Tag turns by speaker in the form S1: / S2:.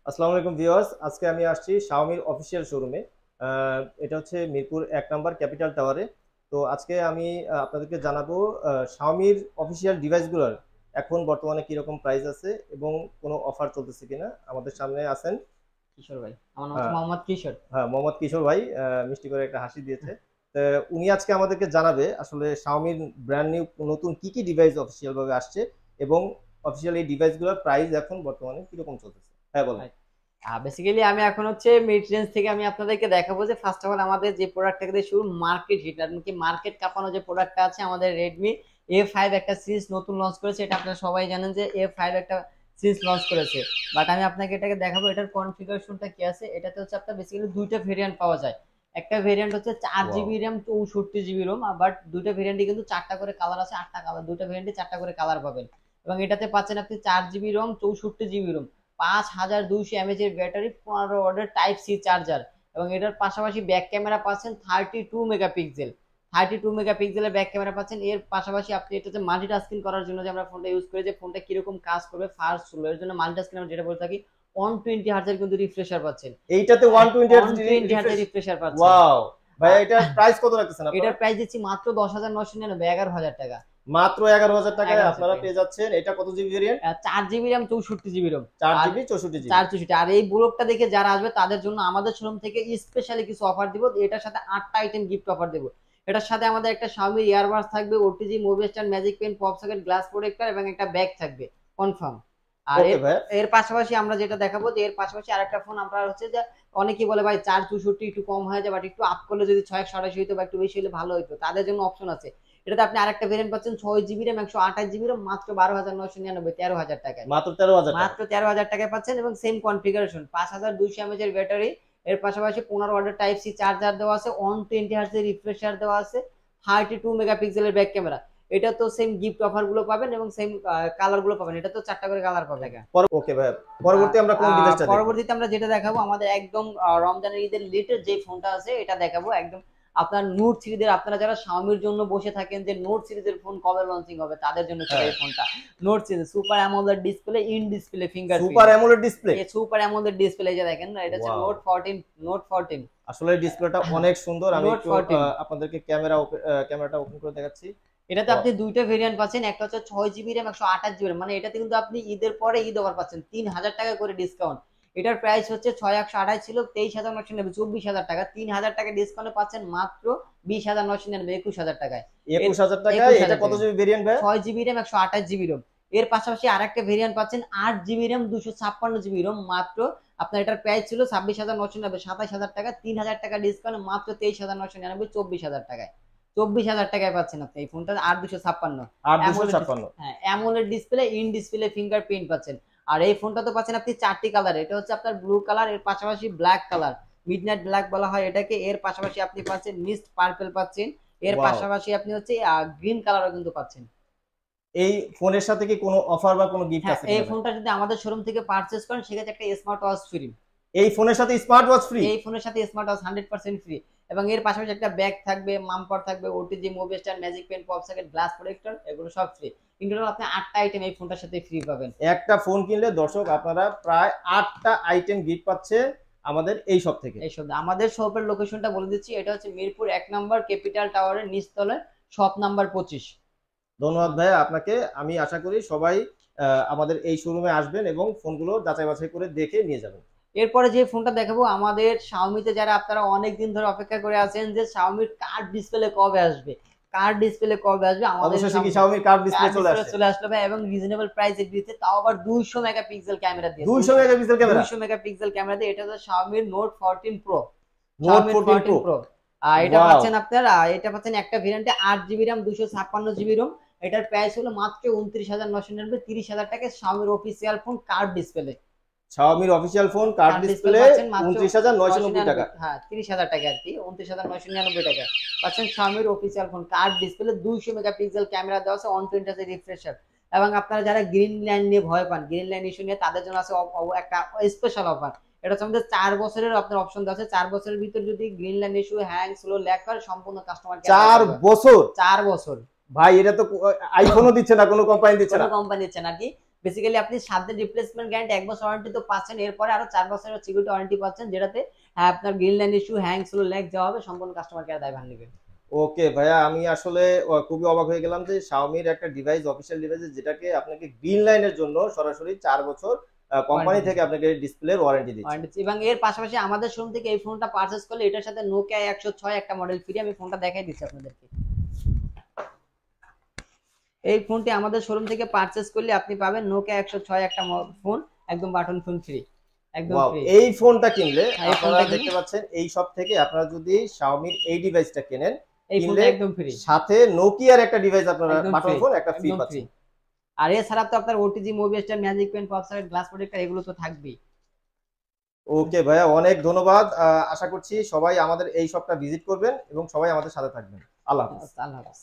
S1: আসসালামু আলাইকুম ভিউয়ার্স, আজকে আমি আসছি শাওমির অফিসিয়াল শোরুমে। এটা হচ্ছে মিরপুর 1 নম্বর ক্যাপিটাল টাওয়ারে। তো আজকে আমি আপনাদেরকে জানাবো শাওমির অফিসিয়াল ডিভাইসগুলোর এখন বর্তমানে কিরকম প্রাইস আছে এবং কোনো অফার চলতেছে কিনা। আমাদের সামনে আছেন
S2: কিশোর ভাই, আমার নাম হচ্ছে
S1: আহ,
S2: মোহাম্মদ কিশোর।
S1: হ্যাঁ, মোহাম্মদ কিশোর ভাই মিষ্টি করে একটা হাসি দিয়েছে। তো উনি আজকে আমাদেরকে জানাবে আসলে শাওমির ব্র্যান্ড নিউ নতুন কি কি ডিভাইস অফিসিয়াল ভাবে আসছে এবং অফিসিয়াল এই ডিভাইসগুলোর প্রাইস এখন বর্তমানে কিরকম চলতেছে। হ্যাঁ, বলেন।
S2: বেসিক্যালি আমি এখন হচ্ছে মিড রেঞ্জ থেকে আমি আপনাদেরকে দেখাবো যে ফার্স্ট অফ অল আমাদের যে প্রোডাক্টটা দিয়ে শুরু, মার্কেট হিট এমনকি মার্কেট কাঁপানো যে প্রোডাক্টটা আছে, আমাদের রেডমি A5 একটা সিরিজ নতুন লঞ্চ করেছে। এটা আপনারা সবাই জানেন যে A5 একটা সিরিজ লঞ্চ করেছে। বাট আমি আপনাকে এটাকে দেখাবো এটার কনফিগারেশনটা কি আছে। এটাতে হচ্ছে আপনার বেসিক্যালি দুইটা ভেরিয়েন্ট পাওয়া যায়। একটা ভেরিয়েন্ট হচ্ছে 4 GB RAM 64 GB ROM, but দুইটা ভেরিয়েন্টই কিন্তু চারটা করে কালার আছে, 8টা কালার, দুইটা ভেরিয়েন্টে চারটা করে কালার পাবেন। এবং এটাতে পাচ্ছেন আপনি 4 জিবি রোম 64 জিবি রোম, 5200 এর ব্যাটারি, 15 ওয়াটের টাইপ সি চার্জার। এবং এটার পাশাপাশি ব্যাক ক্যামেরা পাচ্ছেন 32 মেগাপিক্সেল। 32 মেগাপিক্সেলের ব্যাক ক্যামেরা পাচ্ছেন। এর পাশাপাশি আপনি এটাতে মাল্টিটাস্কিং করার জন্য যে আমরা ফোনটা ইউজ করি, যে ফোনটা কিরকম কাজ করবে ফার্স্ট স্লো, এর জন্য মাল্টিটাস্কিং আমরা যেটা বলে থাকি 120 হার্টজের কিন্তু রিফ্রেশার পাচ্ছেন।
S1: এইটাতে 120 হার্টজ
S2: 120 হার্টজের
S1: রিফ্রেশ।
S2: রিফ্রেশার পাচ্ছেন।
S1: ওয়াও ভাই,
S2: আর
S1: এটার প্রাইস কত রাখতেছেন আপনারা?
S2: এটার প্রাইস দিচ্ছি মাত্র 10,999, 11,000 টাকা।
S1: মাত্র 11,000 টাকায়
S2: 11,000
S1: আপনারা
S2: টাকা।
S1: পেয়ে যাচ্ছেন। এটা কত GB variant?
S2: 4 GB RAM 64 GB ROM.
S1: 4
S2: আর
S1: জিবি 64 জিবি।
S2: 464। আর এই ব্লগটা দেখে যারা আসবে তাদের জন্য আমাদের শোরুম থেকে স্পেশালি কিছু অফার দিব। এটার সাথে 8টা আইটেম গিফট অফার দেব। এটার সাথে আমাদের একটা Xiaomi ইয়ারবাডস থাকবে, OTG mobile stand, magic pen, pop socket, glass protector এবং একটা ব্যাগ থাকবে কনফার্ম। আর
S1: ওকে
S2: এর
S1: ভাই।
S2: এর পাশাপাশি আমরা যেটা দেখাবো যে এর পাশাপাশি আরেকটা ফোন আমরা হচ্ছে যে অনেকেই বলে ভাই 464 একটু কম হয়ে যায়, বাট একটু আপ করলে যদি 628 হইতো বা একটু বেশি হলে ভালো হইতো, তাদের জন্য অপশন আছে। এটাতে আপনি আরেকটা ভেরিয়েন্ট পাচ্ছেন 6 জিবি র্যাম 128 জিবি র্যাম, মাত্র 12,999, 13,000 টাকায়।
S1: মাত্র 13,000 টাকা।
S2: মাত্র 13,000 টাকায় পাচ্ছেন এবং সেম কনফিগারেশন, 5200 এর ব্যাটারি। এর পাশাপাশি 15 ওয়াটের টাইপ সি চার্জার দেওয়া আছে, 120 হার্টজের রিফ্রেশার দেওয়া আছে, 32 মেগাপিক্সেলের ব্যাক ক্যামেরা। এটা তো সেম গিফট অফার গুলো পাবেন এবং সেম কালার গুলো পাবেন। এটা তো চারটা করে কালার পাবেন।
S1: ওকে ভাই, পরবর্তী আমরা কোন ডিভাইসটা দেখব?
S2: পরবর্তীতে আমরা যেটা দেখাবো আমাদের একদম রমজানের ঈদের লেটেস্ট যে ফোনটা আছে এটা দেখাবো। একদম আপনার নোট সিরিজের, আপনারা যারা শাওমির জন্য বসে থাকেন যে নোট সিরিজের ফোন কবে লঞ্চিং হবে, তাদের জন্য সেটা এই ফোনটা। Note series super AMOLED display, in display fingerprint,
S1: super AMOLED display.
S2: এই সুপার অ্যামোলেড ডিসপ্লে যে দেখেন না, এটা হচ্ছে
S1: ওয়াও,
S2: নোট 14।
S1: আসলে ডিসপ্লেটা অনেক সুন্দর। আমি
S2: নোট
S1: একটু
S2: 14
S1: আপনাদেরকে ক্যামেরাটা ওপেন করে দেখাচ্ছি।
S2: এটাতে আপনি দুইটা ভেরিয়েন্ট পাচ্ছেন। একটা হচ্ছে 6 জিবি র্যাম 128 জিবি র্যাম, মানে এটাতে কিন্তু আপনি ঈদের পরে ঈদ অফার পাচ্ছেন 3,000 টাকা করে ডিসকাউন্ট। এটার প্রাইস হচ্ছে 6,128 ছিল, 23,999, 24,000 টাকা। 3,000 টাকা ডিসকাউন্টে পাচ্ছেন মাত্র 20,999, 21,000 টাকায়।
S1: 21,000 টাকা।
S2: 21,000
S1: এটা কত জিবি ভেরিয়েন্ট ভাই?
S2: 6 জিবি র্যাম 128 জিবি রোম। এর পাশাপাশি আরেকটা ভেরিয়েন্ট পাচ্ছেন 8 জিবি র্যাম 256 জিবি রোম, মাত্র আপনার এটার প্রাইস ছিল 26,990, 27,000 টাকা। 3,000 টাকা ডিসকাউন্ট মাত্র 23,999, 24,000 টাকায়। 24,000 টাকায় পাচ্ছেন আপনি এই ফোনটা 8,256।
S1: 8,256।
S2: হ্যাঁ, AMOLED display, in display fingerprint পাচ্ছেন। আর এই ফোনটা তো পাচ্ছেন আপনি চারটি কালার। এটা হচ্ছে আপনার ব্লু কালার, এর পাশাপাশি ব্ল্যাক কালার, মিডনাইট ব্ল্যাক বলা হয় এটাকে। এর পাশাপাশি আপনি পাচ্ছেন মিস্ট পার্পল পাচ্ছেন। এর
S1: ওয়াও,
S2: পাশাপাশি আপনি হচ্ছে গ্রিন কালারও কিন্তু পাচ্ছেন।
S1: এই ফোনের সাথে কি কোনো অফার বা কোনো গিফট
S2: হ্যাঁ,
S1: আছে
S2: এই
S1: কিনা ভাই?
S2: ফোনটা যদি আমাদের শোরুম থেকে পারচেজ করেন সেক্ষেত্রে একটা স্মার্ট ওয়াচ ফ্রি।
S1: এই ফোনের সাথে স্মার্ট ওয়াচ ফ্রি?
S2: এই ফোনের সাথে স্মার্ট ওয়াচ 100% ফ্রি। এবং এর পাশাপাশি একটা ব্যাগ থাকবে, মামপার থাকবে, OTG mobile stand, magic pen, pop socket, glass protector, এগুলো সব ফ্রি। ইনক্লুড আপনি 8টা আইটেম এই ফোনটার সাথে ফ্রি পাবেন।
S1: একটা ফোন কিনলে দর্শক আপনারা প্রায় 8টা আইটেম গিফট পাচ্ছে আমাদের এই সব থেকে।
S2: এই সব আমাদের শপের লোকেশনটা বলে দিচ্ছি, এটা হচ্ছে মিরপুর 1 নম্বর ক্যাপিটাল টাওয়ারের নিচতলে, শপ নাম্বার 25।
S1: ধন্যবাদ ভাই আপনাকে। আমি আশা করি সবাই আমাদের এই শোরুমে আসবেন এবং ফোনগুলো যাচাই বাছাই করে দেখে নিয়ে যাবেন।
S2: এরপরে যে ফোনটা দেখাবো আমাদের শাওমিতে, যারা আপনারা অনেক দিন ধরে অপেক্ষা করে আছেন যে শাওমির কার্ড ডিসপ্লে কবে আসবে, কার্ড ডিসপ্লে কবে আসবে, আমাদের
S1: অবশেষে কি Xiaomi কার্ভ ডিসপ্লে চলে আসছে?
S2: চলে আসলো ভাই। এবং রিজনেবল প্রাইসে দিতে, তাও আবার 200 মেগাপিক্সেল ক্যামেরা দিয়ে।
S1: 200 মেগাপিক্সেল ক্যামেরা?
S2: 200 মেগাপিক্সেল ক্যামেরা দিয়ে। এটা হচ্ছে Xiaomi Note 14 Pro।
S1: Note
S2: Xiaomi
S1: 14 pro.
S2: 14 Pro। এটা
S1: ওয়াও,
S2: পাচ্ছেন আপনার, এটা পাচ্ছেন একটা ভেরিয়েন্টে 8 জিবি RAM 256 জিবি ROM। এটার প্রাইস হলো মাত্র 29,999, 30,000 টাকায় Xiaomi official phone card display.
S1: Xiaomi official phone card
S2: card display
S1: display
S2: পাচ্ছেন মাত্র
S1: 29,990 টাকা।
S2: হ্যাঁ, 30,000 টাকা আর কি, 29,999 টাকা পাচ্ছেন Xiaomi official phone card display. 200 megapixel camera দেওয়া আছে, 120 হার্জ রিফ্রেশার। এবং আপনারা যারা গ্রিন লাইন নিয়ে ভয় পান, গ্রিন লাইন ইস্যু নিয়ে, তাদের জন্য আছে একটা স্পেশাল অফার। এটা হচ্ছে আমাদের 4 বছরের আপনার অপশন দেওয়া আছে। 4 বছরের ভিতর যদি green line issue, hang, slow, lag করে, সম্পূর্ণ কাস্টমার কেয়ার
S1: 4 বছর?
S2: 4 বছর
S1: ভাই এটা তো আইফোনও দিচ্ছে না, কোনো কোম্পানি দিচ্ছে
S2: কোনো
S1: না।
S2: কোম্পানি দিচ্ছে না কি। বেসিক্যালি আপনি 7 দিন রিপ্লেসমেন্ট গ্যারান্টি, 1 বছর ওয়ারেন্টি তো পাচ্ছেন, এরপরে আরো 4 বছরের সিকিউরিটি ওয়ারেন্টি পাচ্ছেন, যেটাতে আপনার green line issue, hang, slow, lag যাওয়া হবে, সম্পূর্ণ কাস্টমার কেয়ার দায়ভার নেবে।
S1: ওকে ভাইয়া, আমি আসলে খুবই অবাক হয়ে গেলাম যে শাওমির একটা ডিভাইস, অফিসিয়াল ডিভাইস, যেটাকে আপনাকে গ্রিন লাইনের জন্য সরাসরি 4 বছর কোম্পানি থেকে আপনাকে ডিসপ্লের ওয়ারেন্টি দিচ্ছে।
S2: ওয়ারেন্টি, এবং এর পাশাপাশি আমাদের শোরুম থেকে এই ফোনটা পারচেজ করলে এটার সাথে নোকিয়া 106 একটা মডেল ফ্রি। আমি ফোনটা দেখাই দিচ্ছি আপনাদেরকে। এই ফোনটি আমাদের শোরুম থেকে পারচেজ করলে আপনি পাবেন নোকিয়া 106 একটা ফোন, একদম বাটন ফোন ফ্রি, একদম
S1: ওয়াও,
S2: ফ্রি।
S1: এই ফোনটা কিনলে
S2: এই
S1: আপনারা
S2: ফোনটা
S1: দেখতে পাচ্ছেন এই সব থেকে আপনারা যদি শাওমির এই ডিভাইসটা কেনেন,
S2: এই ফোনটা
S1: কিনলে
S2: একদম ফ্রি,
S1: সাথে নোকিয়ার একটা ডিভাইস আপনারা
S2: একদম
S1: বাটন
S2: ফ্রি,
S1: ফোন একটা ফ্রি
S2: একদম ফ্রি।
S1: পাচ্ছেন।
S2: আর এছাড়া তো আপনার OTG, movie star, magic pen, পপসার, গ্লাস প্রোটেক্টর এগুলো তো থাকবেই।
S1: ওকে ভাইয়া, অনেক ধন্যবাদ। আশা করছি সবাই আমাদের এই শপটা ভিজিট করবেন এবং সবাই আমাদের সাথে থাকবেন। আল্লাহ হাফেজ।
S2: আল্লাহ হাফেজ।